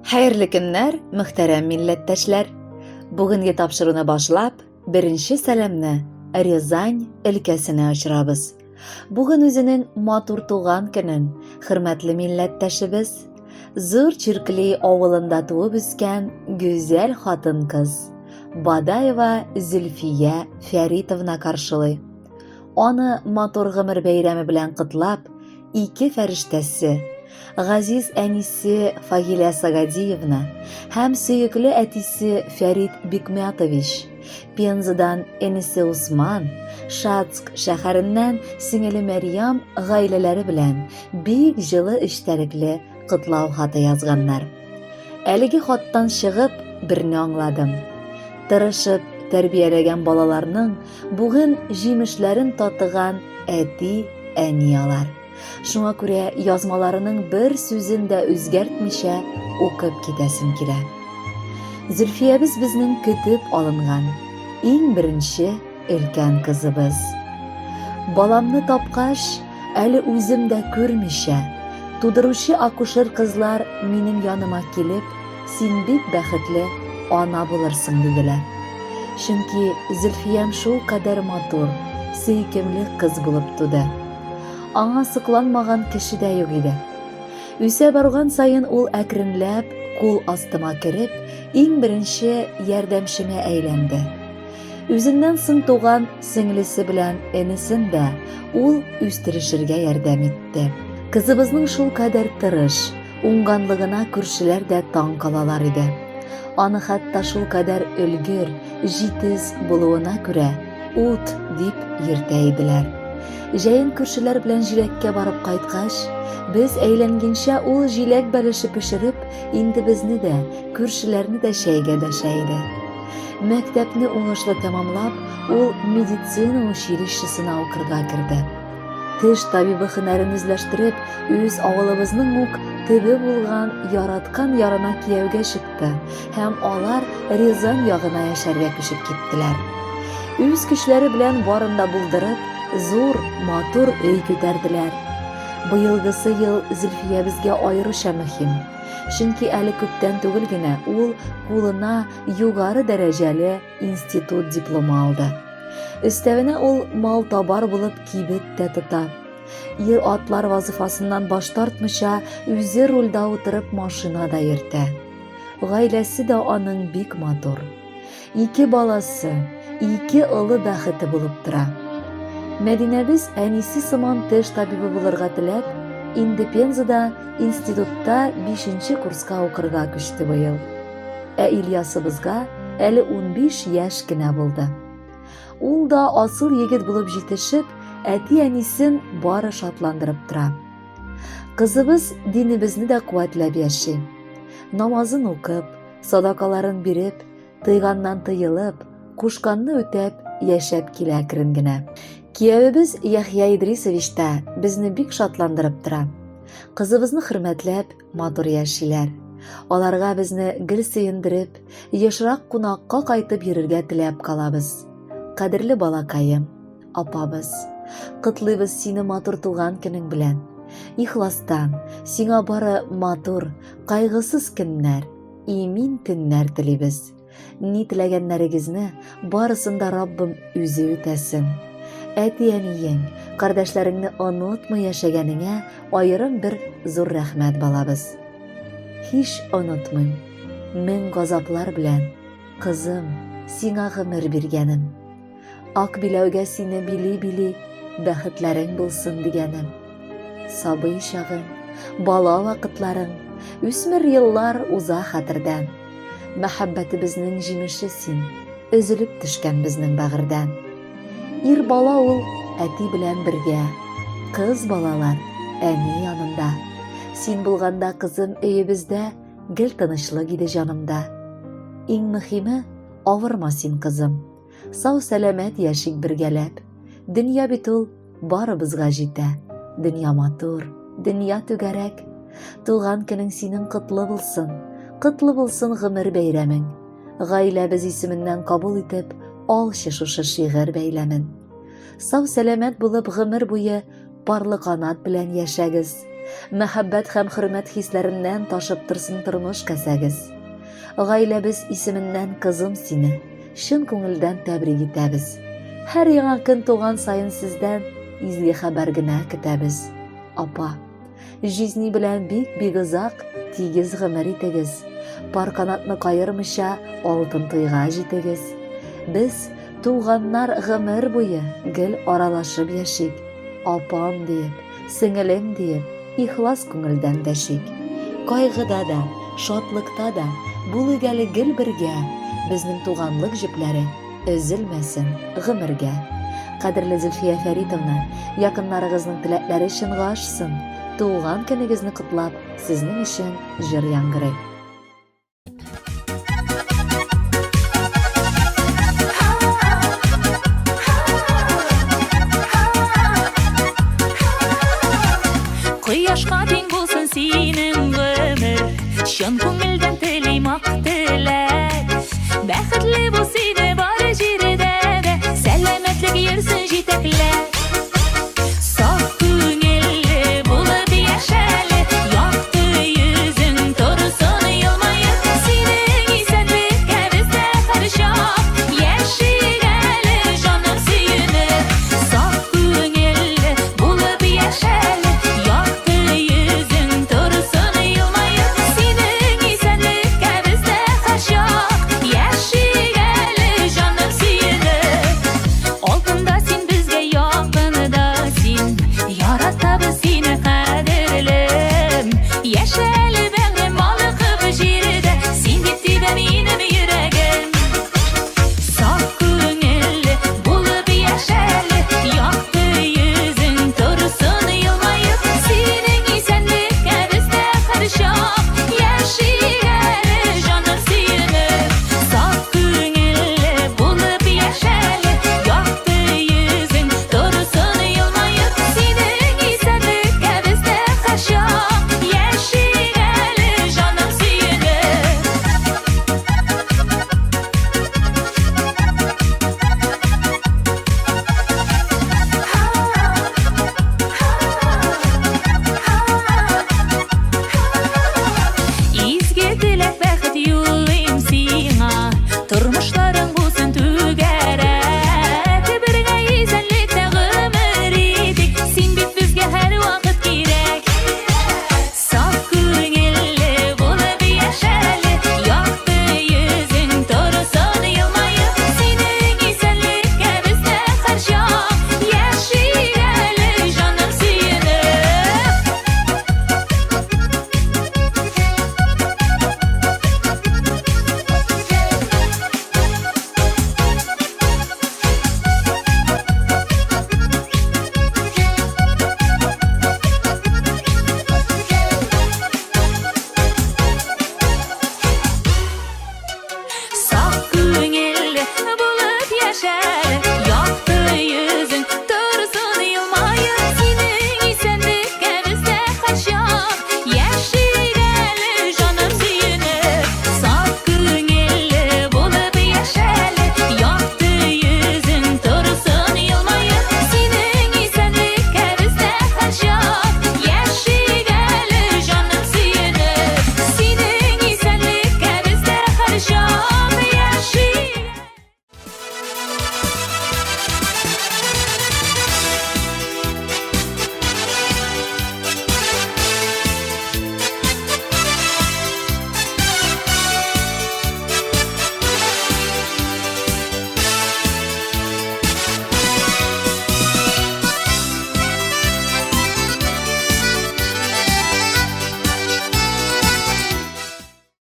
Хәерле көннәр, мөхтәрәм милләттәшләр. Бүгенге тапшыруны башлап, беренче сәламне Рязань өлкәсенә очрабыз. Бүген үзенең матур туган көнен хөрмәтле милләттәшебез, зур Чиркли авылында туып үскән гүзәл хатын-кыз Бадаева Зөлфия Фәритовна каршылый. Аны матур гомер бәйрәме белән котлап, ике фәрештәсе, газиз әнисе Фагилә Сагадиевна һәм сөекле әтисе Фәрит Бикмятович, Пензадан энесе Усман, Шацк шәһәреннән сеңеле Мәрьям гаиләләре белән бик җылы эчтәлекле котлау хаты язганнар. Әлеге хаттан чыгып, берне аңладым. Тырышып тәрбияләгән балаларның бүген җимешләрен татыган әти, әни алар. Шуңа күрә язмаларының бер сүзен дә үзгәртмичә укып китәсем килә. Зөлфиябез безнең көтеп алынган иң беренче өлкән кызыбыз. Баламны тапкач, әле үзем дә күрмичә, тудыручы акушер кызлар минем яныма килеп, син бик бәхетле ана булырсың диделәр. Чөнки Зөлфиям шул кадәр матур, сөйкемле кыз булып туды. Аңа сыкланмаган кеше дә юк иде. Үсә барган саен ул әкренләп кул астыма кереп, иң беренче ярдәмчемә әйләнде. Үзеннән соң туган сеңлесе белән энесен дә ул үстерешергә ярдәм итте. Кызыбызның шул кадәр тырыш, уңганлыгына күршеләр дә таң калалар иде. Аны хәтта шул кадәр өлгер, җитез булуына күрә ут дип йөртә иделәр. Җәен күршеләр белән җиләккә барып кайткач, без әйләнгәнчә ул җиләк бәлеше пешереп, инде безне дә, күршеләрне дә чәйгә дәшә иде. Мәктәпне уңышлы тәмамлап, ул медицина училищесына укырга керде. Теш табибы һөнәрен үзләштереп, үз авылыбызның ук төбе булган яраткан ярына кияүгә чыкты һәм алар Рязань ягына яшәргә күчеп киттеләр. Үз көчләре белән барын да булдырып, зур, матур өй күтәрделәр. Быелгысы ел Зөлфиябезгә аеруча мөһим. Чөнки әле күптән түгел генә ул кулына югары дәрәҗәле институт дипломы алды. Өстәвенә ул мал табар булып кибет тә тота. Ир-атлар вазифасыннан баш тартмыйча, үзе рульдә утырып машинада йөртә. Гаиләсе дә аның бик матур. Ике баласы, ике олы бәхете булып тора. Мәдинәбез әнисе сыман теш табибы булырга теләп, инде Пензада институтта 5нче курска укырга күчте быел. Ә Ильясыбызга әле 15 яшь кенә булды. Ул да асыл егет булып җитешеп, әти-әнисен бары шатландырып тора. Кызыбыз динебезне дә куәтләп яши. Намазын укып, садакаларын биреп, тыйганнан тыелып, кушканны үтәп яшәп килә керен генә. Киявебез Яхья Идрисович та безне бик шатландырып тора. Кызыбызны хөрмәтләп, матур яшиләр. Аларга безне гел сөендереп, ешрак кунакка кайтып йөрергә теләп калабыз. Кадерле балакаем, апабыз, котлыйбыз сине матур туган көнең белән. Ихластан, сиңа бары матур, кайгысыз көннәр, имин төннәр телибез. Ни теләгәннәрегезне барысын да Раббым үзе үтәсен. Әти-әниең, кардәшләреңне онытмый яшәгәнеңә аерым бер зур рәхмәт балабыз. Һич онытмыйм, мең газаплар белән, кызым, сиңа гомер биргәнем. Ак биләүгә сине били-били, бәхетләрең булсын дигәнем. Сабый чагың, бала вакытларың, үсмер еллар уза хәтердән. Мәхәббәтебезнең җимеше син, өзелеп төшкән безнең бәгырьдән. Ир бала ул әти белән бергә, кыз балалар әни янында. Син булганда кызым өебездә гел тынычлык иде җанымда. Иң мөһиме, авырма син кызым. Сау сәламәт яшик бергәләп. Дөнья бит ул барыбызга җитә. Дөнья матур, дөнья түгәрәк. Туган көнең синең котлы булсын гомер бәйрәмең. Гаиләбез исеменнән кабул итеп, алчы шушы шигырь бәйләмен. Сау сәламәт булып гомер буе парлы канат белән яшәгез. Мәхәббәт һәм хөрмәт хисләреннән ташып торсын тормыш кәсәгез. Гаиләбез исеменнән кызым сине, шын күңелдән тәбрик итәбез. Һәр яңа көн туган сайын сездән изге хәбәр генә көтәбез. Апа, жизни белән бик озак, тигез гомер итегез. Пар канатны кайырмыйча, алтын туйга җитегез. Без туганнар гомер буе гел аралашып яшик. Апам диеп, сеңелем диеп, ихлас күңелдән дәшик. Кайгыда да, шатлыкта да булыйк әле гел бергә. Безнең туганлык җепләре өзелмәсен гомергә. Кадерле Зөлфия Фәритовна, якыннарыгызның теләкләре чынга ашсын. Туган көнегезне котлап, сезнең өчен җыр яңгырый. Кояшка тең булсын синең гомер, чын күңел